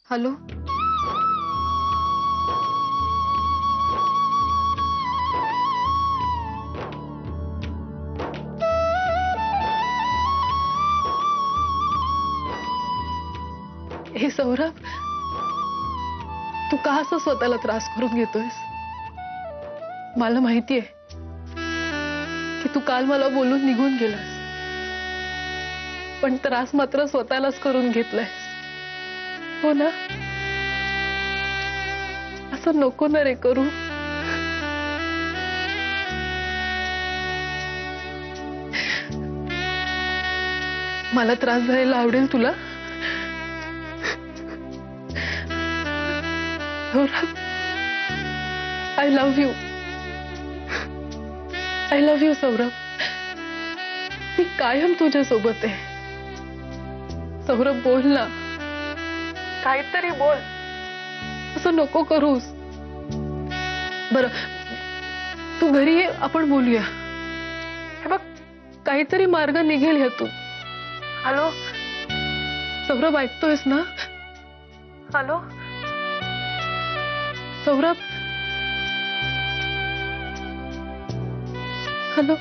Hello. हे सौरभ, तू का असं स्वतःला त्रास करून घेतोयस? मला माहितीये की तू काल मला बोलून निघून गेलास, पण त्रास मात्र स्वतःलाच करून घेतलायस. हो ना? असं नको ना रे करू. मला त्रास द्यायला आवडेल तुला? Saurabh, I love you. I love you Saurabh. मी कायम तुझ्या सोबत आहे. सौरभ बोल ना, काहीतरी बोल. असं नको करूस. बरं, तू घरी ये, आपण बोलूया. हे बघ, काहीतरी मार्ग निघेल ह्यातून. हॅलो सौरभ, ऐकतोयस ना? हॅलो सौरभ. हॅलो.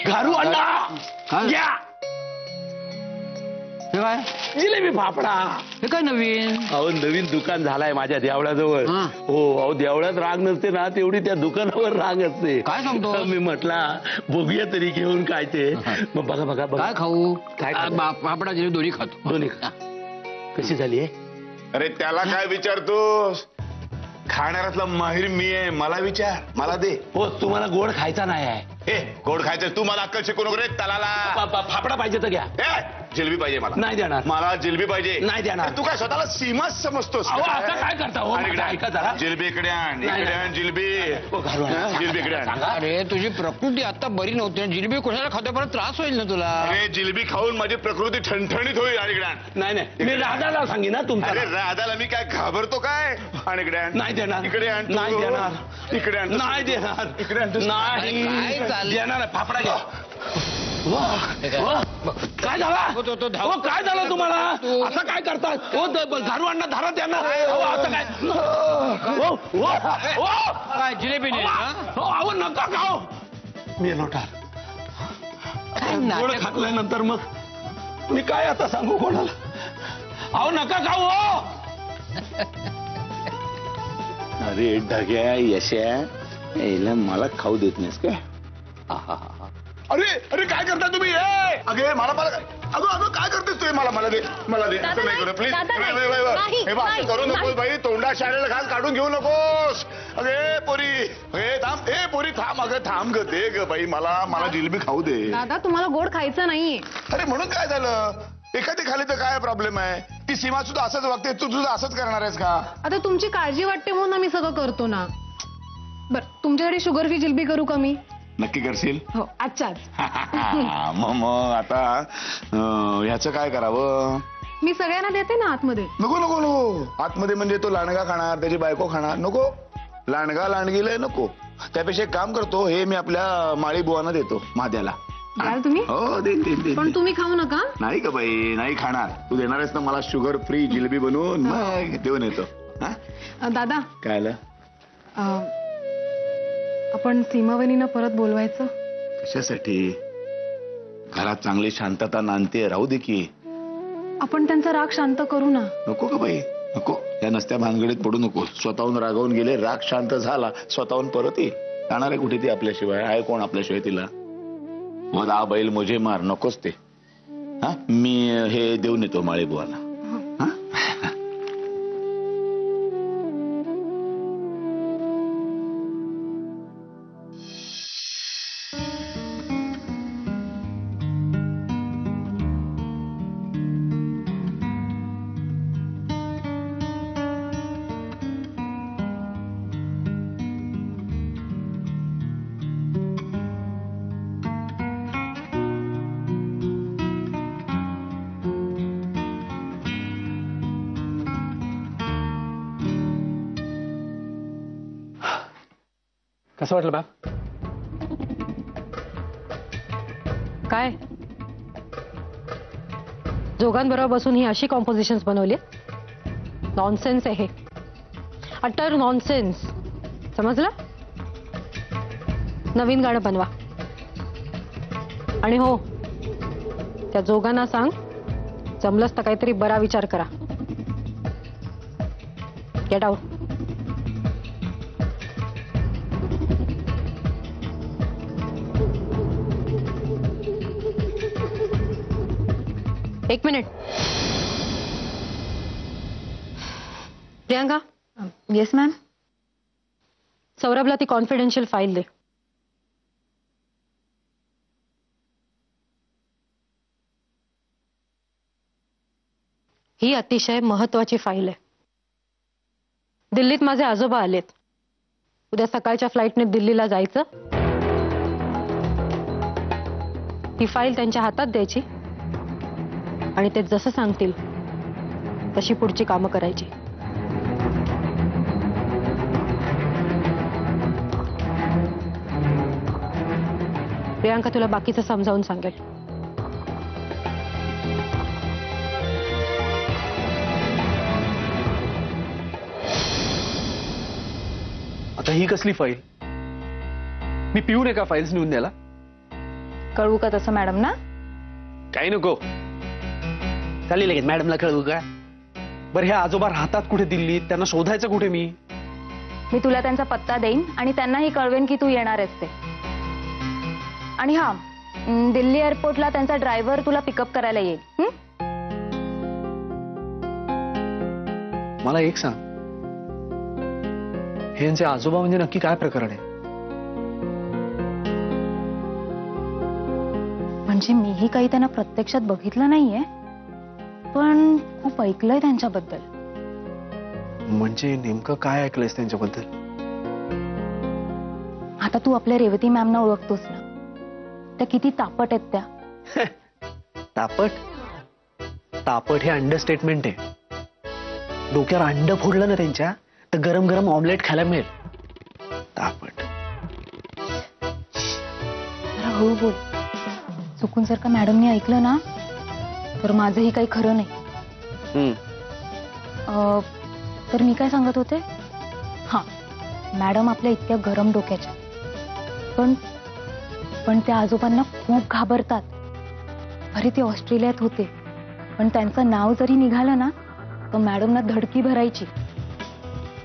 घारू अण्णा, काय? हे काय? जिलेबी फाफडा. हे काय नवीन? अहो, नवीन दुकान झालाय माझ्या देवळाजवळ. हा. हो, अहो देवळात रांग नसते ना, तेवढी त्या दुकानावर रांग असते. काय सांगतो? मी म्हटला बघूया तरी घेऊन काय ते. मग बघा बघा बघा. काय खाऊ? काय खाऊ? पापडा जिलेबी दोन्ही खातो. दोन्ही कशी झाली आहे? अरे त्याला काय विचारतोस? खाणाऱ्यातला माहिर मी आहे, मला विचार, मला दे. हो, तुम्हाला गोड खायचा नाही आहे. ए, गोड खायचं तू मला अक्कल शिकू नको रे तलाला. फाफडा पाहिजे तर घ्या. ए, जिलेबी पाहिजे मला. नाही देणार. मला जिलेबी पाहिजे. नाही देणार. तू काय स्वतःला सीमाच समजतोस? अहो, आता काय करता हो? आणि इकडे ऐका जरा. जिलेबी इकडे आण, इकडे आण जिलेबी. हो, घालू अण्णा. जिलेबी इकडे आण. सांगा. अरे तुझी प्रकृती आता बरी नव्हती. जिलेबी कोणाला खातो परत त्रास होईल ना तुला. अरे जिलेबी खाऊन माझी प्रकृती ठणठणीत होईल. आणि इकडे आण. नाही नाही, मी राधाला सांगी ना तुमचा. अरे राधाला मी काय घाबरतो काय? आणि इकडे आण. नाही देणार. इकडे आण. नाही देणार. इकडे आण. नाही देणार. इकडे आण. नाही काय चाललंय? देणार आहे. फाफडा घ्या. काय झाला? हो, काय झालं तुम्हाला? असं काय करतात? हो, झाडू अण्णा धारा त्यांना. असं काय? हो, हो, हो. काय जिलेबी नाही ना? हो, अहो नका खाऊ. मी लोटार गोड खाल्ल्यानंतर मग मी काय आता सांगू कोणाला? अहो नका खाऊ. हो, अरे ढग्या यशा, याला मला खाऊ देत नाहीस काय? अरे अरे काय करता तुम्ही? अगे मला अगं अगं काय करतेस तू? मला दे, मला दे. असं नाही करू प्लीज. हे बघ, असं करू नकोस बाई. तोंडा शाळेला घास काढून घेऊ नकोस. अगे पोरी, हे थांब. हे पोरी थांब. अगं थांब ग, दे ग बाई. मला जिलेबी खाऊ दे. दादा, तुम्हाला गोड खायचं नाहीये. अरे म्हणून काय झालं? एखादी खाली तर काय प्रॉब्लेम आहे? ती सीमा सुद्धा असंच वागते, तू सुद्धा असंच करणार आहेस का? आता तुमची काळजी वाटते म्हणून आम्ही सगळं करतो ना. बर, तुमच्याकडे शुगर फ्री जिलेबी करू का मी? नक्की करशील? हो, आजच्याच. मग आता ह्याचं काय करावं? मी सगळ्यांना देते ना आतमध्ये. नको नको नको. आतमध्ये म्हणजे तो लांडगा खाणार, त्याची बायको खाणार. नको, लांडगा लांडगीला नको. त्यापेक्षा एक काम करतो, हे मी आपल्या माळी बुवांना देतो, महाद्याला. द्याल तुम्ही? हो, दे. पण तुम्ही खाऊ नका. नाही का बाई, नाही खाणार. तू देणार आहेस ना मला शुगर फ्री जिलेबी बनवून, मग देऊन येतो. दादा, काय आलं? आपण सीमावनीनं परत बोलवायचं. कशासाठी? घरात चांगली शांतता नांदते, राहू दे की. आपण त्यांचा राग शांत करू ना. नको का बाई, नको. या नसत्या भानगडीत पडू नको. स्वतःहून रागावून गेले, राग शांत झाला, स्वतःहून परत ये. जाणार आहे कुठे ती आपल्याशिवाय? आहे कोण आपल्याशिवाय तिला? मग आ बैल मुझे मार, नकोच ते. हा, मी हे देऊन येतो माळी बुवाला. कसं वाटलं बाप? काय दोघांबरोबर बसून ही अशी कॉम्पोजिशन्स बनवली? नॉनसेन्स आहे हे, अटर नॉनसेन्स. समजलं? नवीन गाणं बनवा. आणि हो, त्या जोगांना सांग जमलंच तर काहीतरी बरा विचार करा. Get out. एक मिनिट. प्रियांका. Yes ma'am. सौरभला ती कॉन्फिडेन्शियल फाईल दे. ही अतिशय महत्वाची फाईल आहे. दिल्लीत माझे आजोबा आलेत. उद्या सकाळच्या फ्लाईटने दिल्लीला जायचं. ही फाईल त्यांच्या हातात द्यायची आणि ते जसं सांगतील तशी पुढची कामं करायची. प्रियांका तुला बाकीचं समजावून सांगेल. आता ही कसली फाईल? मी पिऊन एका फाईल्स नेऊन द्यायला? कळवू का तसं मॅडम ना? काही नको. चालेल लगेच मॅडमला कळवू का? बरं, हे आजोबा राहतात कुठे दिल्लीत? त्यांना शोधायचं कुठे मी? मी तुला त्यांचा पत्ता देईन आणि त्यांनाही कळवेन की तू येणार आहेस ते. आणि हा, दिल्ली एअरपोर्टला त्यांचा ड्रायव्हर तुला पिकअप करायला येईल. मला एक सांग, हे यांचे आजोबा म्हणजे नक्की काय प्रकरण आहे? म्हणजे मीही काही त्यांना प्रत्यक्षात बघितलं नाहीये, पण खूप ऐकलंय त्यांच्याबद्दल. म्हणजे नेमकं काय ऐकलंयस त्यांच्याबद्दल? आता तू आपल्या रेवती मॅमना ओळखतोस ना, त्या किती तापट आहेत त्या. तापट? तापट हे अंडरस्टेटमेंट आहे. डोक्यावर अंड फोडलं ना त्यांच्या तर गरम गरम ऑमलेट खायला मिळेल. तापट. जरा हळू बोल. चुकून जर का मॅडमने ऐकलं ना तर माझंही काही खरं नाही. तर मी काय सांगत होते? हा, मॅडम आपल्या इतक्या गरम डोक्याच्या, पण त्या आजोबांना खूप घाबरतात. अरे ते ऑस्ट्रेलियात होते, पण त्यांचं नाव जरी निघालं ना तर मॅडमना धडकी भरायची.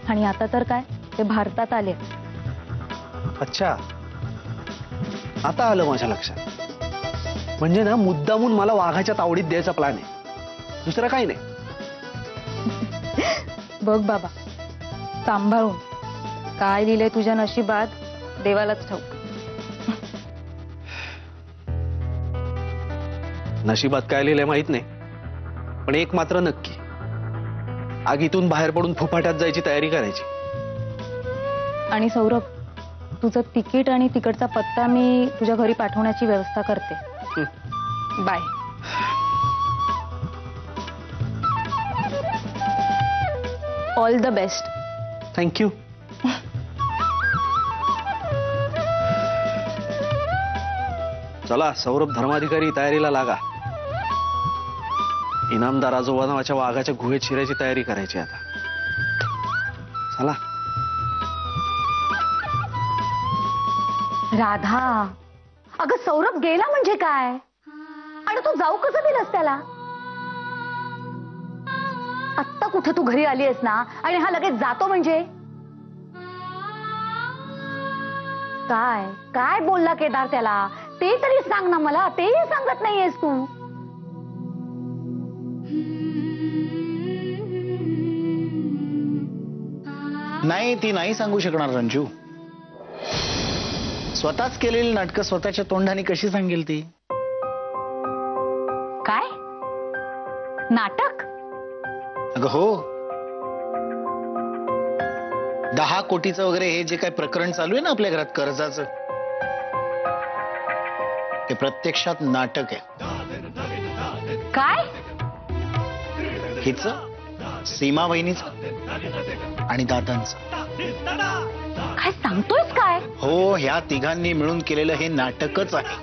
आणि आता तर काय, ते भारतात आले. अच्छा, आता आलं माझ्या लक्षात. म्हणजे ना मुद्दामून मला वाघाच्या तावडीत द्यायचा प्लॅन आहे, दुसरं काही नाही. बघ बाबा, सांभाळून. काय लिहिलंय तुझ्या नशिबात देवालाच ठाऊक. नशिबात काय लिहिलंय माहित नाही, पण एक मात्र नक्की, आगीतून बाहेर पडून फुफाट्यात जायची तयारी करायची. आणि सौरभ, तुझं तिकीट आणि तिकडचा पत्ता मी तुझ्या घरी पाठवण्याची व्यवस्था करते. Bye. All the best. Thank you. चला सौरभ धर्माधिकारी, तयारीला लागा. इनामदार आजोबा नावाच्या वाघाच्या गुहेत शिरायची तयारी करायची आता. चला. राधा, अगं सौरभ गेला म्हणजे काय? आणि तू जाऊ कसं दिलंस त्याला? आत्ता कुठे तू घरी आली आहेस ना आणि हा लगेच जातो म्हणजे? काय काय बोलला केदार त्याला ते तरी सांग ना मला. तेही सांगत नाहीयेस तू. नाही, ती नाही सांगू शकणार रंजू. स्वतःच केलेली नाटकं स्वतःच्या तोंडाने कशी सांगेल ती? काय नाटक? अगं हो, 10 कोटीचं वगैरे हे जे काही प्रकरण चालू आहे ना आपल्या घरात कर्जाचं, ते प्रत्यक्षात नाटक आहे. काय? हिच, सीमा वहिनीचं आणि दादांचं. काय सांगतोयस काय? हो, ह्या तिघांनी मिळून केलेलं हे नाटकच आहे.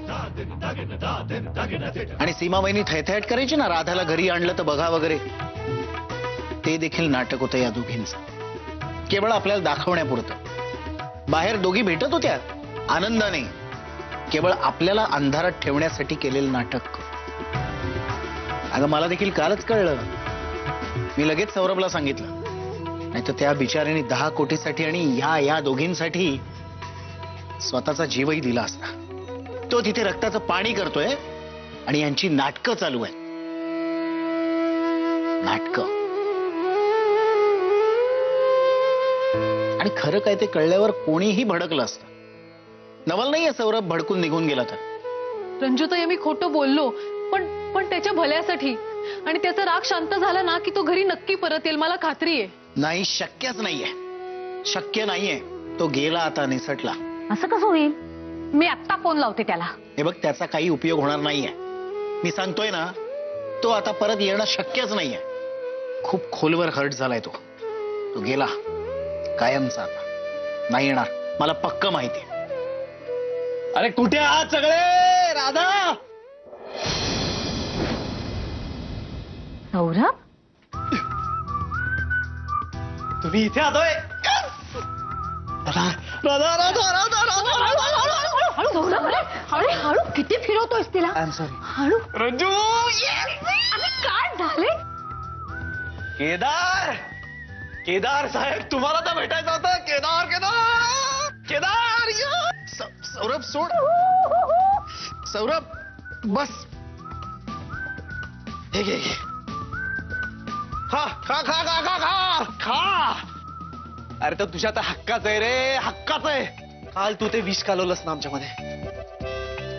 आणि सीमा वहिनी थैथैट करायची ना राधाला घरी आणलं तर बघा वगैरे, ते देखील नाटक होतं या दोघींचं. केवळ आपल्याला दाखवण्यापुरतं. बाहेर दोघी भेटत होत्या आनंदाने, केवळ आपल्याला अंधारात ठेवण्यासाठी केलेलं नाटक. अगं मला देखील कालच कळलं. मी लगेच सौरभला सांगितलं, नाही तर त्या बिचाऱ्याने 10 कोटीसाठी आणि या दोघींसाठी स्वतःचा जीवही दिला असता. तो तिथे रक्ताचं पाणी करतोय आणि यांची नाटकं चालू आहे. नाटकं. आणि खरं काय ते कळल्यावर कोणीही भडकलं असतं. नवल नाहीये सौरभ भडकून निघून गेला तर. रंजूताई, मी खोटं बोललो, पण त्याच्या भल्यासाठी. आणि त्याचा राग शांत झाला ना की तो घरी नक्की परत येईल, मला खात्री आहे. नाही, शक्यच नाहीये. शक्य नाहीये. तो गेला आता, निसटला. असं कसं होईल? मी आत्ता फोन लावते त्याला. हे बघ, त्याचा काही उपयोग होणार नाहीये. मी सांगतोय ना, तो आता परत येणं शक्यच नाहीये. खूप खोलवर हर्ट झालाय तो. तो गेला कायमचा. आता नाही येणार, मला पक्क माहिती. अरे कुठे आहात सगळे? राधा, सौरभ, तुम्ही इथे आलोय? राधा, राधा, राधा, राधा, राधा. हळू सौरभ, अरे हळू किती फिरवतोयस तिला? I am sorry. हळू. रंजू, अरे काय झाले? केदार, केदार साहेब, तुम्हाला तर भेटायचं होतं. केदार, केदार, केदार. सौरभ सोड. सौरभ बस. हे घे, घे. खा खा खा खा खा खा खा. अरे तर तुझ्या तर हक्काच आहे रे, हक्काच आहे. काल तू ते विष कालवलंस ना आमच्यामध्ये.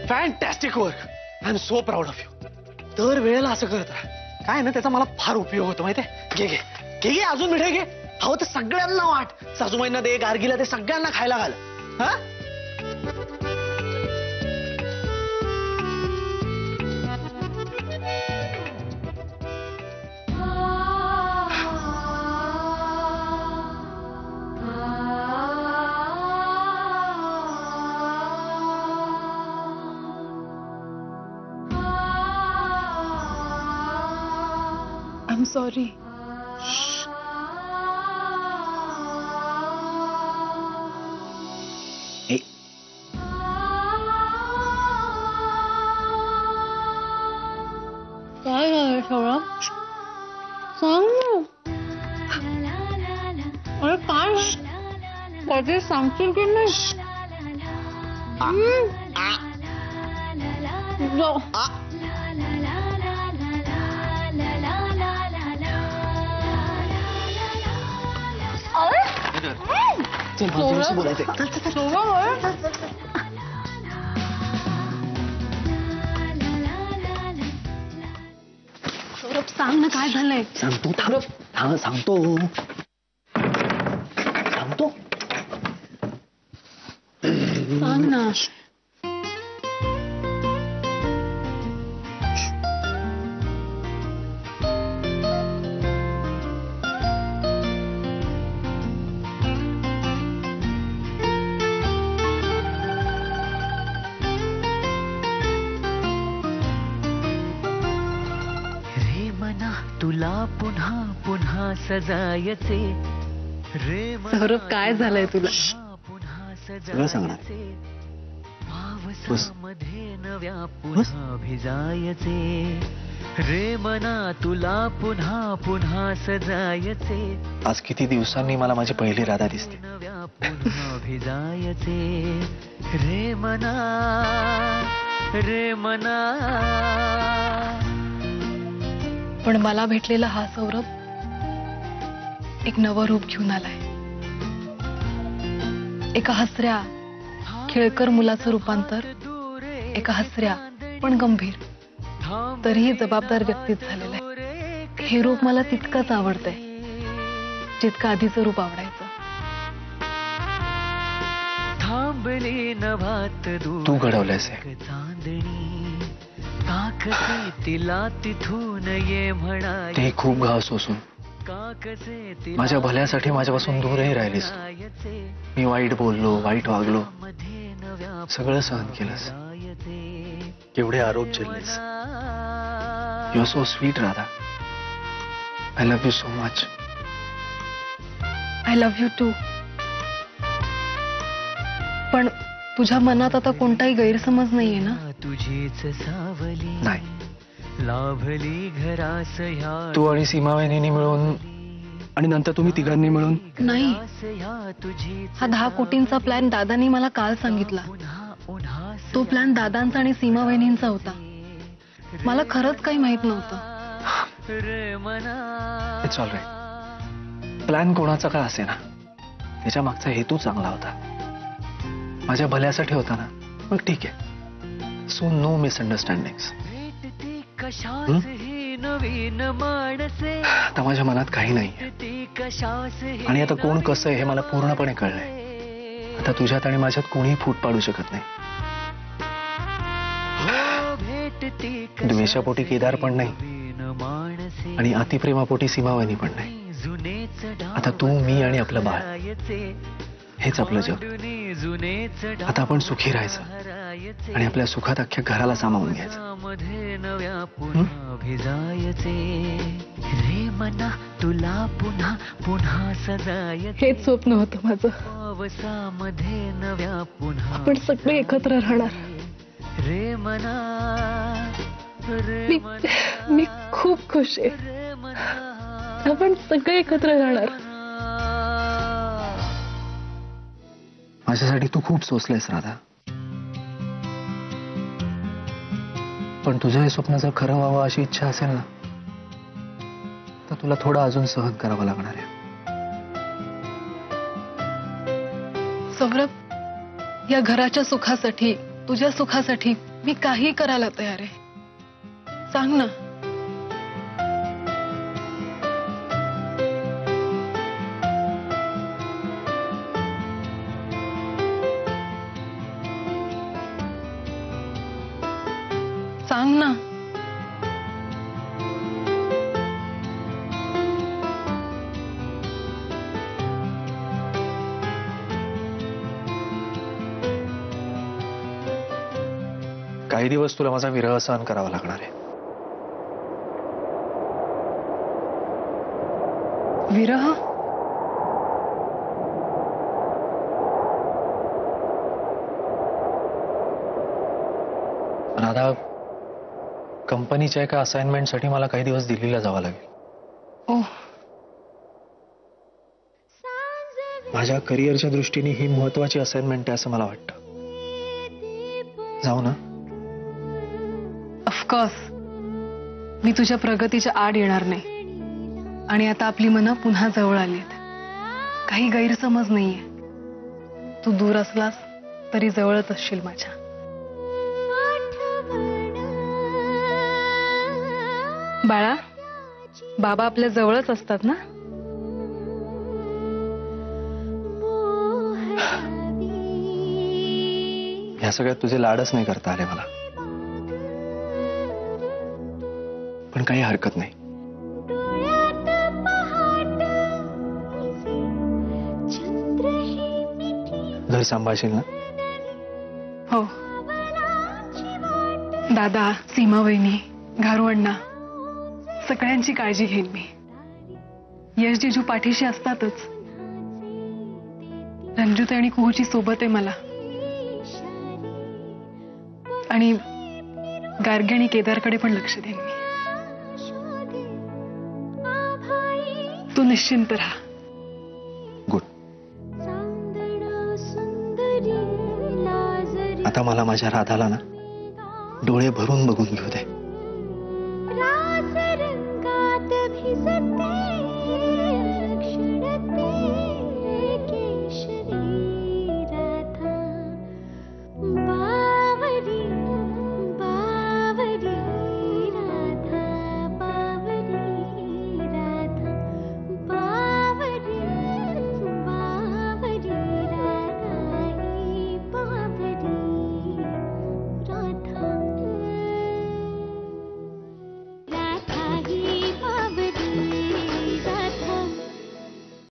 Fantastic work. I am so proud of you. दर वेळेला असं करत राहा. काय ना, त्याचा मला फार उपयोग होतो माहितीये. घे घे घे घे, अजून मिठाई घे. हवं तर सगळ्यांना वाट. सासूबाईंना दे, गार्गीला दे, सगळ्यांना खायला घाल. हा, आय एम सॉरी. काय झालं सौरभ? सांग ना. अरे काय कधी सांगशील की नाही? जाऊ. चल भाऊजींशी बोलायचंय. सौरभ सांग ना काय झालंय? सांगतो, थांब. हा, सांगतो सांगतो. सांग ना. तुला पुन्हा पुन्हा सजायचे रे. सौरभ काय झालंय तुला? पुन्हा सगळं सांगणार. सजायचे. बस मध्ये नव्या पुन्हा भिजायचे रे मना तुला पुन्हा पुन्हा सजायचे आज किती दिवसांनी मला माझी पहिली राधा दिसते. नव्या पुन्हा भिजायचे रे मना पण मला भेटलेला हा सौरभ एक नवं रूप घेऊन आलाय. एका हसऱ्या खेळकर मुलाचं रूपांतर एका हसऱ्या पण गंभीर तरीही जबाबदार व्यक्तीत झालेलं आहे. हे रूप मला तितकंच आवडतंय जितकं आधीचं रूप आवडायचं. थांबली नभात तू घडवलंयस हे. चांदणी काकसे तिला तिथून ये म्हणाय ते खूप घाव सोसून काकसे माझ्या भल्यासाठी माझ्यापासून दूरही राहिलीस. मी वाईट बोललो, वाईट वागलो, मध्ये नव्या सगळं सहन केलंस. जायचे केवढे आरोप झेललेस. You are so sweet Radha. I love you so much. I love you too. पण तुझ्या मनात आता कोणताही गैरसमज नाहीये ना? तुझीच सावली नाही. लाभली घरास ह्या तू आणि सीमा वहिनींनी मिळून आणि नंतर तुम्ही तिघांनी मिळून. नाही. तुझीच हा 10 कोटींचा प्लॅन दादानी मला काल सांगितला. उन्हा तो प्लॅन दादांचा आणि सीमा वहिनींचा होता. मला खरंच काही माहित नव्हतं. रे मना इट्स ऑल राईट. प्लॅन कोणाचा का असे ना, त्याच्या मागचा हेतू चांगला होता. माझ्या भल्यासाठी होता ना, मग ठीक आहे. So no misunderstandings. भेटती कशास ही नवीन माणसे आता माझ्या मनात काही नाहीये. ती कशास ही आणि आता कोण कसं आहे हे मला पूर्णपणे कळलंय. आता तुझ्यात आणि माझ्यात कोणीही फूट पाडू शकत नाही. हो भेटती द्वेषापोटी केदार पण नाही नवीन माणसे आणि अतिप्रेमापोटी सीमावहिनी पण नाही. जुनेच आता तू, मी आणि आपलं बाळ डायचे हेच आपलं जग. जुनेच आता आपण सुखी राहायचं हरायचे आणि आपल्या सुखात अख्ख्या घराला सामावून घ्यायचं. मध्ये नव्या पुन्हा भिजायचे रे मना तुला पुन्हा पुन्हा सजायचे हेच स्वप्न होतं माझं. पावसामध्ये नव्या पुन्हा आपण सगळे एकत्र राहणार. रे मना मी खूप खुश आहे. रे मना आपण सगळे एकत्र राहणार. माझ्यासाठी तू खूप सोसलेस राधा. पण तुझं हे स्वप्न जर खरं व्हावं अशी इच्छा असेल ना, तर तुला थोडं अजून सहन करावं लागणार आहे. सौरभ, या घराच्या सुखासाठी, तुझ्या सुखासाठी मी काही करायला तयार आहे. सांग ना. सांग ना. काही दिवस तुला माझा विरह सहन करावा लागणार आहे. विरह? राधा, कंपनीच्या एका असाइनमेंटसाठी मला काही दिवस दिल्लीला जावं लागेल. ओह, माझ्या करिअरच्या दृष्टीने ही महत्वाची असाइनमेंट आहे असं मला वाटतं. जाऊ ना? ऑफकोर्स. मी तुझ्या प्रगतीच्या आड येणार नाही. आणि आता आपली मनं पुन्हा जवळ आलीत. काही गैरसमज नाहीये. तू दूर असलास तरी जवळच असशील माझ्या. बाळा, बाबा आपल्या जवळच असतात ना? ह्या सगळ्यात तुझे लाडच नाही करता आले मला. पण काही हरकत नाही. घर सांभाळशील ना? हो. दादा, सीमा वहिनी, घारू अण्णा, सगळ्यांची काळजी घेईन मी. यश जिजू पाठीशी असतातच. रंजूताई आणि कुहूची सोबत आहे मला. आणि गार्गी आणि केदारकडे पण लक्ष देईन मी. तू निश्चिंत राहा. गुड. आता मला माझ्या राधाला ना डोळे भरून बघून घेऊ दे. रास रंगात भिजत